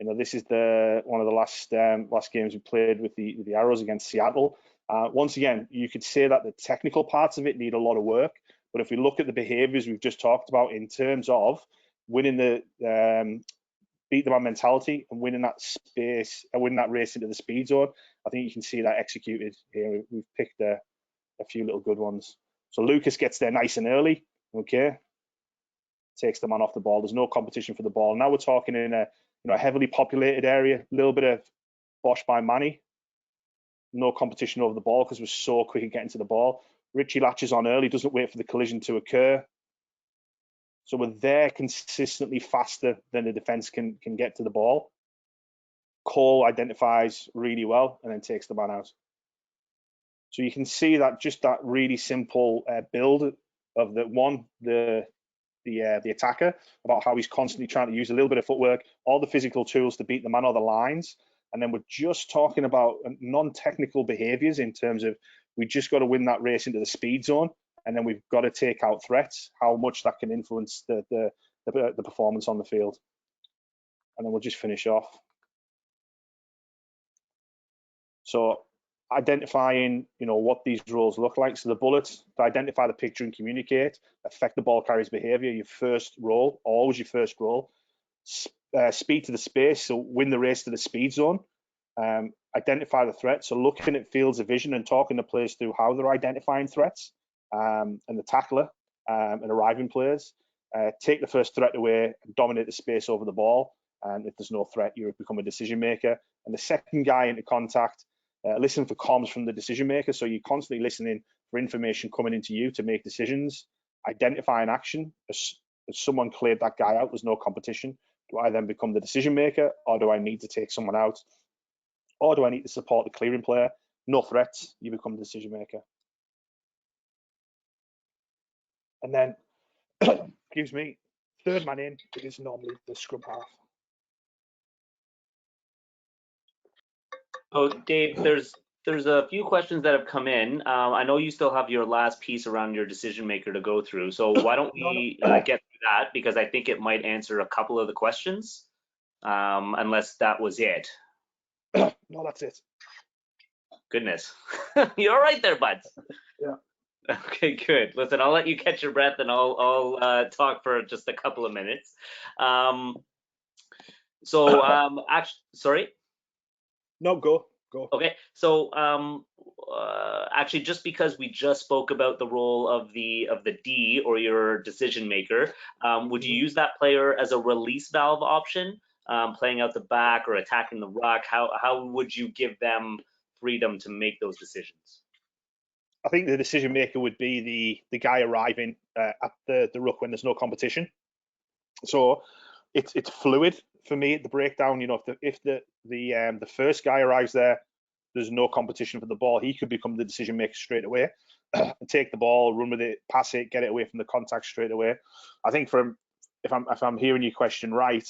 S2: You know, this is one of the last games we played with the Arrows against Seattle. Once again, you could say that the technical parts of it need a lot of work, but if we look at the behaviors we've just talked about in terms of winning the beat the man mentality and winning that space and winning that race into the speed zone, I think you can see that executed here. We've picked a few little good ones. So Lucas gets there nice and early, okay, takes the man off the ball. There's no competition for the ball. Now we're talking in a heavily populated area, a little bit of Bosch by Manny. No competition over the ball because we're so quick at getting to the ball. Richie latches on early, doesn't wait for the collision to occur. So we're there consistently faster than the defense can get to the ball. Cole identifies really well and then takes the man out. So you can see that just that really simple build of the attacker, about how he's constantly trying to use a little bit of footwork, all the physical tools to beat the man or the lines. And then we're just talking about non-technical behaviors in terms of we just got to win that race into the speed zone, and then we've got to take out threats, how much that can influence the performance on the field. And then we'll just finish off. So identifying, you know, what these roles look like. So the bullets, to identify the picture and communicate, affect the ball carrier's behavior. Your first role, always your first role. Speed to the space, so win the race to the speed zone. Identify the threat, so looking at fields of vision and talking to players through how they're identifying threats, and the tackler and arriving players. Take the first threat away and dominate the space over the ball. And if there's no threat, you become a decision maker. And the second guy into contact, listen for comms from the decision maker. So you're constantly listening for information coming into you to make decisions. Identify an action. As someone cleared that guy out, there's no competition. Do I then become the decision maker, or do I need to take someone out? Or do I need to support the clearing player? No threats, you become the decision maker. And then, excuse me, third man in, it is normally the scrum half.
S1: Oh, Dave, there's a few questions that have come in. I know you still have your last piece around your decision maker to go through, so why don't we get through that, because I think it might answer a couple of the questions, unless that was it.
S2: No, that's it.
S1: Goodness, you're all right there, buds.
S2: Yeah.
S1: Okay, good. Listen, I'll let you catch your breath, and I'll talk for just a couple of minutes. Actually, sorry.
S2: No, go.
S1: Okay, so actually, just because we just spoke about the role of the D, or your decision maker, would you use that player as a release valve option, playing out the back or attacking the ruck? How would you give them freedom to make those decisions?
S2: I think the decision maker would be the guy arriving at the ruck when there's no competition. So it's fluid for me at the breakdown. You know, if the first guy arrives there, there's no competition for the ball. He could become the decision maker straight away and take the ball, run with it, pass it, get it away from the contact straight away. I think if I'm hearing your question right,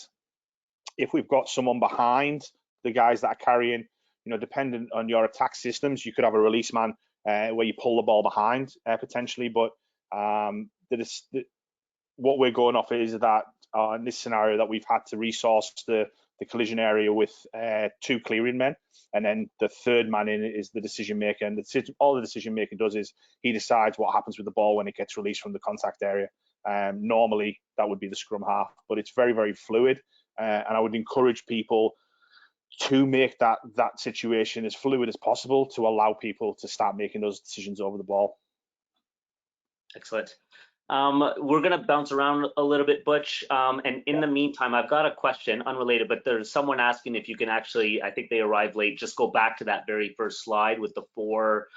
S2: if we've got someone behind the guys that are carrying, you know, dependent on your attack systems, you could have a release man where you pull the ball behind potentially. But what we're going off is that in this scenario that we've had to resource the collision area with two clearing men, and then the third man in is the decision maker. And all the decision maker does is he decides what happens with the ball when it gets released from the contact area. Normally that would be the scrum half, but it's very, very fluid. And I would encourage people to make that situation as fluid as possible to allow people to start making those decisions over the ball.
S1: Excellent. We're going to bounce around a little bit, Butch. And in the meantime, I've got a question unrelated, but there's someone asking if you can actually, I think they arrived late, just go back to that very first slide with the 4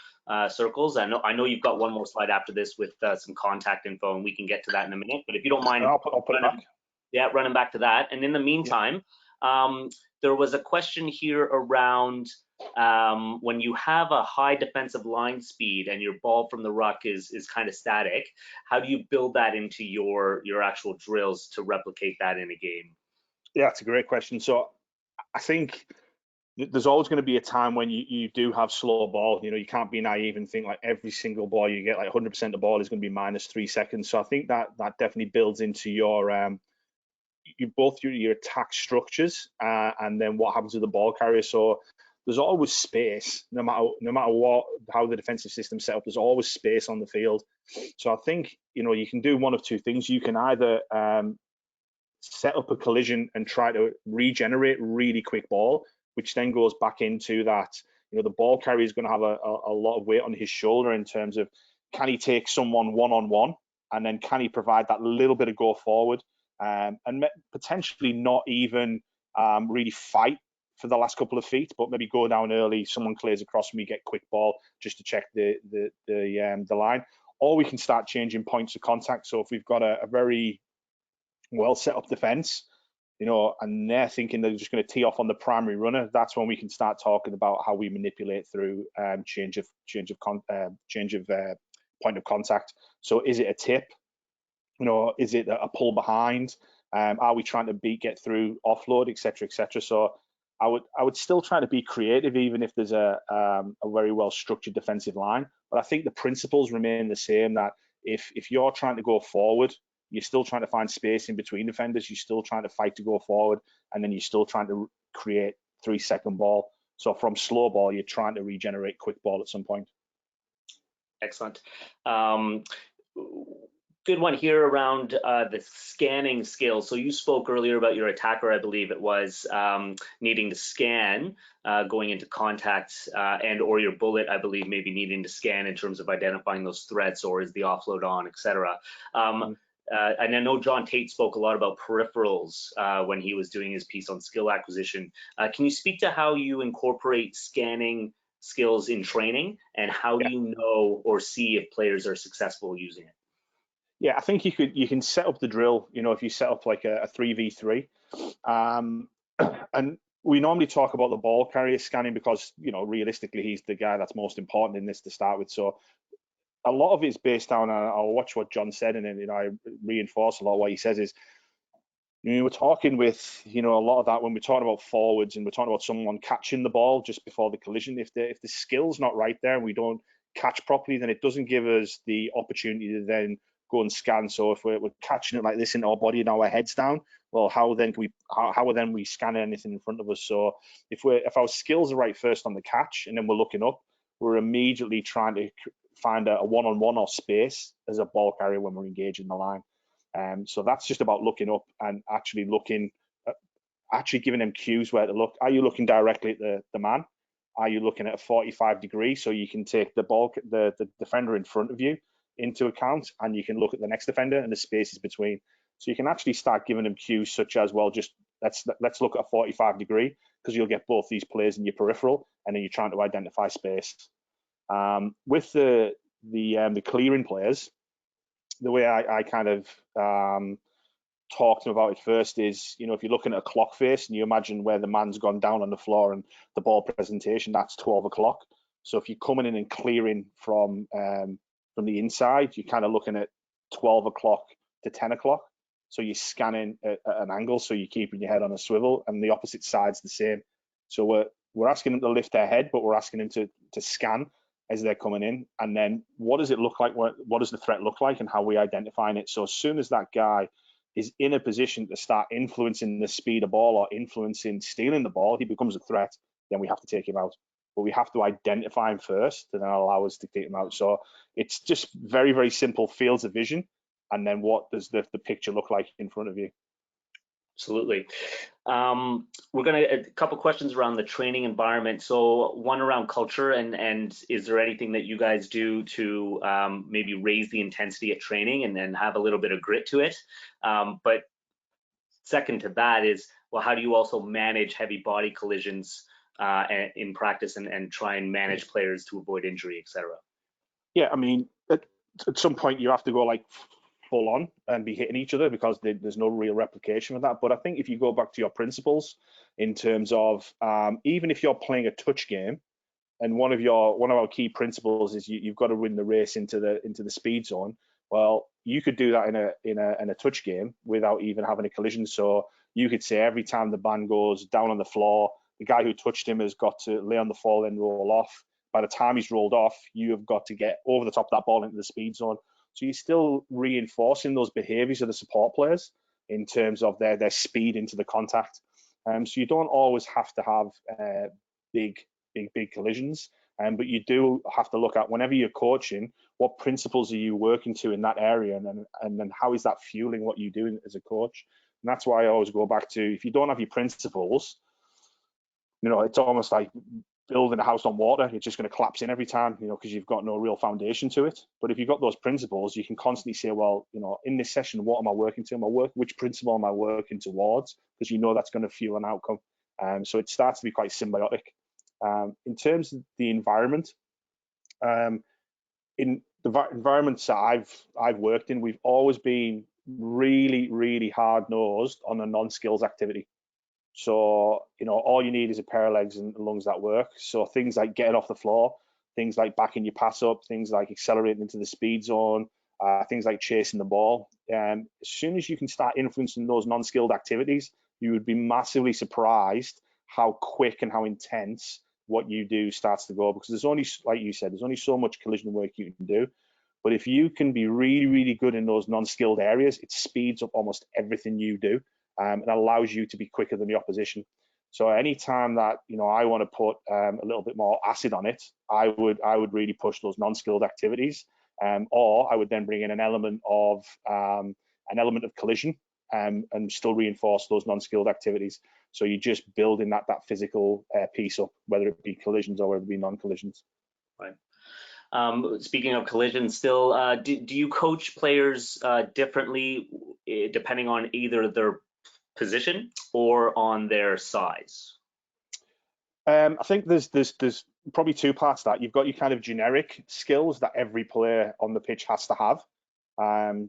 S1: circles. I know you've got one more slide after this with some contact info, and we can get to that in a minute. But if you don't mind,
S2: I'll put it back.
S1: Yeah, running back to that. And in the meantime, there was a question here around when you have a high defensive line speed and your ball from the ruck is kind of static, how do you build that into your actual drills to replicate that in a game?
S2: Yeah, it's a great question. So I think there's always going to be a time when you do have slow ball. You know, you can't be naive and think like every single ball you get, like 100% of the ball is going to be minus 3 seconds. So I think that definitely builds into your your attack structures and then what happens with the ball carrier. So there's always space, no matter how the defensive system's set up. There's always space on the field. So I think, you know, you can do one of two things. You can either set up a collision and try to regenerate really quick ball, which then goes back into that. You know, the ball carrier is going to have a lot of weight on his shoulder in terms of, can he take someone one-on-one, and then can he provide that little bit of go forward, and potentially not even really fight for the last couple of feet, but maybe go down early, someone clears across and we get quick ball just to check the line. Or we can start changing points of contact. So if we've got a very well set up defense, you know, and they're thinking they're just going to tee off on the primary runner, that's when we can start talking about how we manipulate through change of point of contact. So is it a tip? You know, is it a pull behind? Are we trying to get through offload, etc., etc.? So I would still try to be creative, even if there's a very well structured defensive line. But I think the principles remain the same. That if you're trying to go forward, you're still trying to find space in between defenders. You're still trying to fight to go forward, and then you're still trying to create 3-second ball. So from slow ball, you're trying to regenerate quick ball at some point.
S1: Excellent. Good one here around the scanning skills. So you spoke earlier about your attacker, I believe it was, needing to scan going into contact, and or your bullet, I believe, maybe needing to scan in terms of identifying those threats, or is the offload on, etc. And I know John Tate spoke a lot about peripherals when he was doing his piece on skill acquisition. Can you speak to how you incorporate scanning skills in training, and how do you know or see if players are successful using it?
S2: Yeah, I think you can set up the drill. You know, if you set up like a 3v3, and we normally talk about the ball carrier scanning because, you know, realistically he's the guy that's most important in this to start with. So a lot of it's based on, I'll watch what John said, and then, you know, I reinforce a lot of what he says is, We're talking with, a lot of that when we're talking about forwards and we're talking about someone catching the ball just before the collision. If the skill's not right there and we don't catch properly, then it doesn't give us the opportunity to then go and scan. So if we're catching it like this in our body and our heads down, well, how then can we how then we scanning anything in front of us? So if our skills are right first on the catch and then we're looking up, we're immediately trying to find a one-on-one or space as a ball carrier when we're engaging the line. So that's just about looking up and actually actually giving them cues where to look. Are you looking directly at the man? Are you looking at a 45 degree so you can take the defender in front of you into account, and you can look at the next defender and the spaces between. So you can actually start giving them cues such as, well, just let's look at a 45 degree, because you'll get both these players in your peripheral, and then you're trying to identify space. With the clearing players, the way I kind of talk to them about it first is, if you're looking at a clock face and you imagine where the man's gone down on the floor and the ball presentation, that's 12 o'clock. So if you're coming in and clearing from the inside, you're kind of looking at 12 o'clock to 10 o'clock. So you're scanning at an angle, so you're keeping your head on a swivel, and the opposite side's the same. So we're asking them to lift their head, but we're asking them to scan as they're coming in. And then what does it look like? What does the threat look like, and how are we identifying it? So as soon as that guy is in a position to start influencing the speed of ball or influencing stealing the ball, he becomes a threat, then we have to take him out. But we have to identify him first to then allow us to take him out. So it's just very, very simple fields of vision. And then what does the picture look like in front of you?
S1: Absolutely. We're going to a couple questions around the training environment. So one around culture, and is there anything that you guys do to maybe raise the intensity at training and then have a little bit of grit to it? But second to that is, well, how do you also manage heavy body collisions in practice and try and manage players to avoid injury, etc.?
S2: Yeah, I mean, at some point you have to go like full on and be hitting each other, because there's no real replication of that. But I think if you go back to your principles in terms of even if you're playing a touch game, and one of our key principles is you've got to win the race into the speed zone. Well, you could do that in a touch game without even having a collision. So you could say every time the man goes down on the floor, the guy who touched him has got to lay on the floor and roll off. By the time he's rolled off, you have got to get over the top of that ball into the speed zone. So you're still reinforcing those behaviors of the support players in terms of their speed into the contact. So you don't always have to have big collisions, but you do have to look at, whenever you're coaching, what principles are you working to in that area, and then how is that fueling what you do as a coach. And that's why I always go back to, if you don't have your principles, it's almost like building a house on water. It's just going to collapse in every time, because you've got no real foundation to it. But if you've got those principles, you can constantly say, well, in this session, what am I working to? Which principle am I working towards? Because that's going to fuel an outcome. So it starts to be quite symbiotic. In terms of the environment, in the environments that I've worked in, we've always been really, really hard-nosed on a non-skills activity. So, all you need is a pair of legs and lungs that work. So things like getting off the floor, things like backing your pass up, things like accelerating into the speed zone, things like chasing the ball. As soon as you can start influencing those non-skilled activities, you would be massively surprised how quick and how intense what you do starts to go, because there's only, like you said, there's only so much collision work you can do. But if you can be really, really good in those non-skilled areas, it speeds up almost everything you do. And allows you to be quicker than the opposition. So anytime that I want to put a little bit more acid on it, I would really push those non-skilled activities, or I would then bring in an element of collision, and still reinforce those non-skilled activities. So you're just building that physical piece up, whether it be collisions or whether it be non-collisions.
S1: Right. Speaking of collisions, still, do you coach players differently depending on either their position or on their size?
S2: I think there's probably two parts to that. You've got your kind of generic skills that every player on the pitch has to have.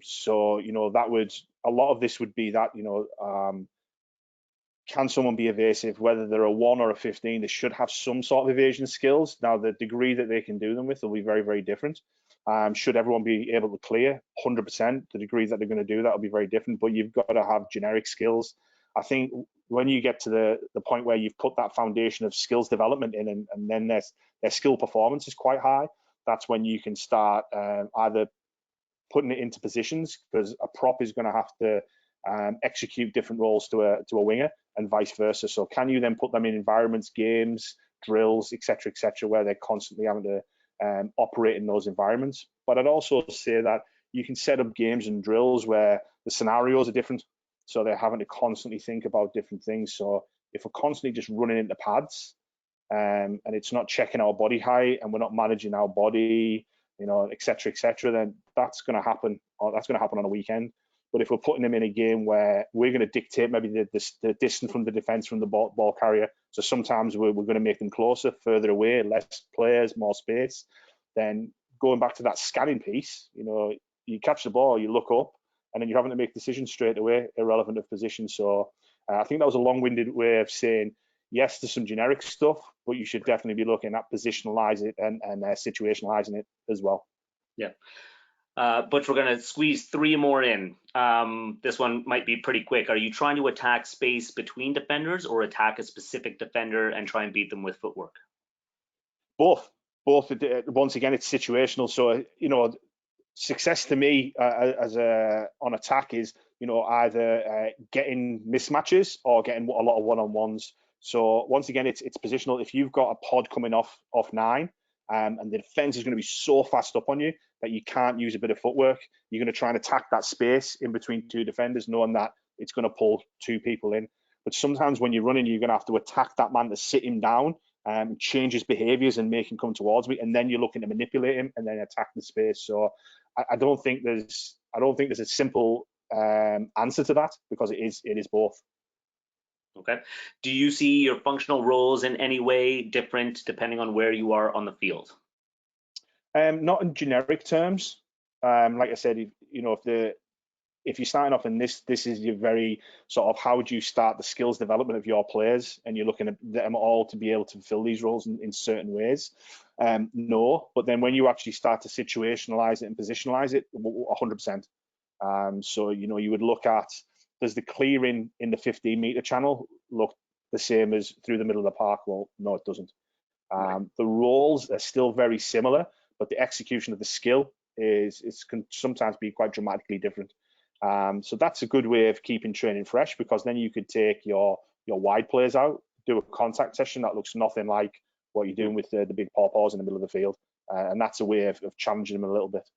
S2: So a lot of this would be that, can someone be evasive? Whether they're a 1 or a 15, they should have some sort of evasion skills. Now, the degree that they can do them with will be very, very different. Should everyone be able to clear? 100%. The degree that they're going to do that will be very different, but you've got to have generic skills. I think when you get to the point where you've put that foundation of skills development in, and then their skill performance is quite high, that's when you can start either putting it into positions, because a prop is going to have to execute different roles to a winger and vice versa. So can you then put them in environments, games, drills, etc., where they're constantly having to operate in those environments? But I'd also say that you can set up games and drills where the scenarios are different, so they're having to constantly think about different things. So if we're constantly just running into pads, and it's not checking our body height, and we're not managing our body, etc., then that's going to happen. Or that's going to happen on a weekend. But if we're putting them in a game where we're going to dictate maybe the distance from the defense from the ball carrier, so sometimes we're going to make them closer, further away, less players, more space, then going back to that scanning piece, you catch the ball, you look up, and then you're having to make decisions straight away, irrelevant of position. So I think that was a long-winded way of saying, yes, there's some generic stuff, but you should definitely be looking at positionalize it and situationalizing it as well.
S1: Yeah. Butch, we're going to squeeze 3 more in. This one might be pretty quick. Are you trying to attack space between defenders or attack a specific defender and try and beat them with footwork?
S2: Both. Once again, it's situational. So, success to me on attack is, either getting mismatches or getting a lot of one-on-ones. So once again, it's positional. If you've got a pod coming off 9, and the defense is going to be so fast up on you that you can't use a bit of footwork, you're going to try and attack that space in between 2 defenders, knowing that it's going to pull 2 people in. But sometimes when you're running, you're going to have to attack that man to sit him down, change his behaviors and make him come towards me, and then you're looking to manipulate him and then attack the space. So I don't think there's a simple answer to that, because it is both.
S1: Okay. Do you see your functional roles in any way different depending on where you are on the field?
S2: Not in generic terms. Like I said, if you're starting off in this is your very sort of, how would you start the skills development of your players, and you're looking at them all to be able to fulfill these roles in certain ways. No, but then when you actually start to situationalize it and positionalize it, 100%. So you would look at, does the clearing in the 15-meter channel look the same as through the middle of the park? Well, no, it doesn't. The roles are still very similar, but the execution of the skill can sometimes be quite dramatically different. So that's a good way of keeping training fresh, because then you could take your wide players out, do a contact session that looks nothing like what you're doing with the big pawpaws in the middle of the field, and that's a way of challenging them a little bit.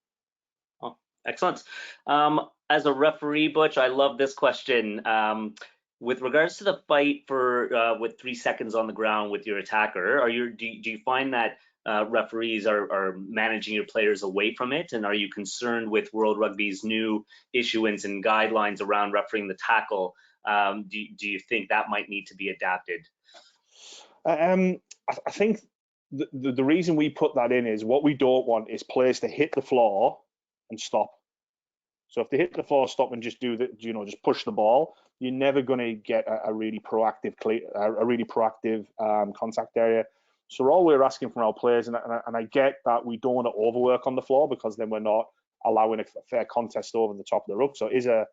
S1: Oh, excellent. As a referee, Butch, I love this question. With regards to the fight for with 3 seconds on the ground with your attacker, do you find that referees are managing your players away from it? And are you concerned with World Rugby's new issuance and guidelines around refereeing the tackle? Do you think that might need to be adapted?
S2: I think the reason we put that in is, what we don't want is players to hit the floor and stop. So if they hit the floor, stop and just just push the ball, you're never going to get a really proactive contact area. So all we're asking from our players, and I get that we don't want to overwork on the floor, because then we're not allowing a fair contest over the top of the ruck. So it's a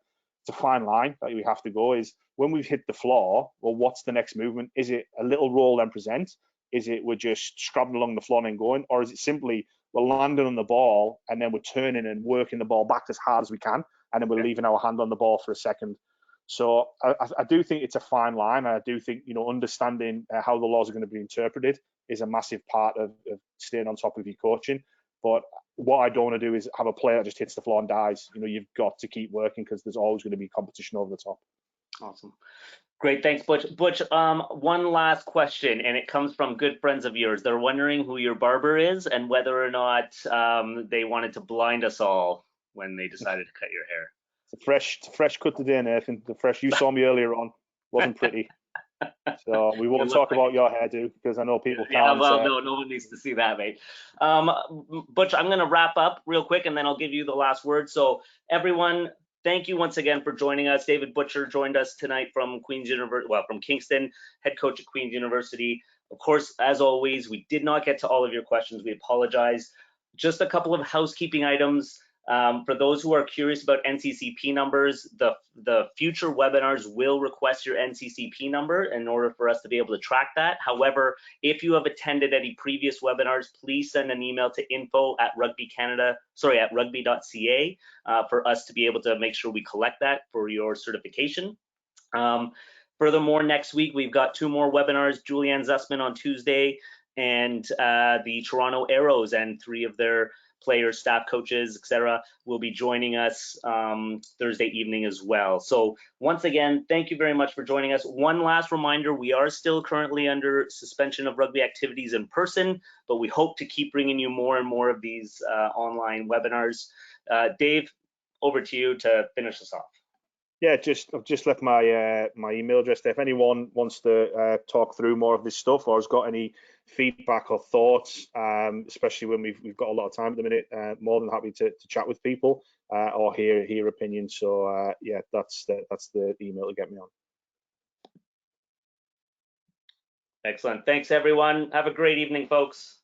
S2: fine line that we have to go, is when we've hit the floor, well, what's the next movement? Is it a little roll and present? Is it we're just scrubbing along the floor and going? Or is it simply we're landing on the ball and then we're turning and working the ball back as hard as we can, and then we're leaving our hand on the ball for a second? So I do think it's a fine line. I do think, understanding how the laws are going to be interpreted is a massive part of staying on top of your coaching. But what I don't want to do is have a player that just hits the floor and dies. You've got to keep working, because there's always going to be competition over the top.
S1: Awesome. Great, thanks, Butch. Butch, one last question, and it comes from good friends of yours. They're wondering who your barber is and whether or not they wanted to blind us all when they decided to cut your hair.
S2: It's a fresh cut today, Nathan. The fresh, you saw me earlier on, wasn't pretty. So we won't talk about your hairdo, because I know people can't.
S1: Yeah, well, no one needs to see that, mate. Butch, I'm going to wrap up real quick, and then I'll give you the last word. So everyone, thank you once again for joining us. David Butcher joined us tonight from from Kingston, head coach at Queen's University. Of course, as always, we did not get to all of your questions. We apologize. Just a couple of housekeeping items. For those who are curious about NCCP numbers, the future webinars will request your NCCP number in order for us to be able to track that. However, if you have attended any previous webinars, please send an email to info@rugby.ca for us to be able to make sure we collect that for your certification. Furthermore, next week we've got 2 more webinars, Julianne Zussman on Tuesday and the Toronto Arrows and 3 of their players, staff coaches, etc., will be joining us Thursday evening as well. So once again, thank you very much for joining us. One last reminder, we are still currently under suspension of rugby activities in person, but we hope to keep bringing you more and more of these online webinars. Dave, over to you to finish us off.
S2: Yeah, I've just left my my email address there. If anyone wants to talk through more of this stuff or has got any feedback or thoughts, especially when we've got a lot of time at the minute, more than happy to chat with people or hear opinions. So yeah, that's the email to get me on.
S1: Excellent. Thanks, everyone. Have a great evening, folks.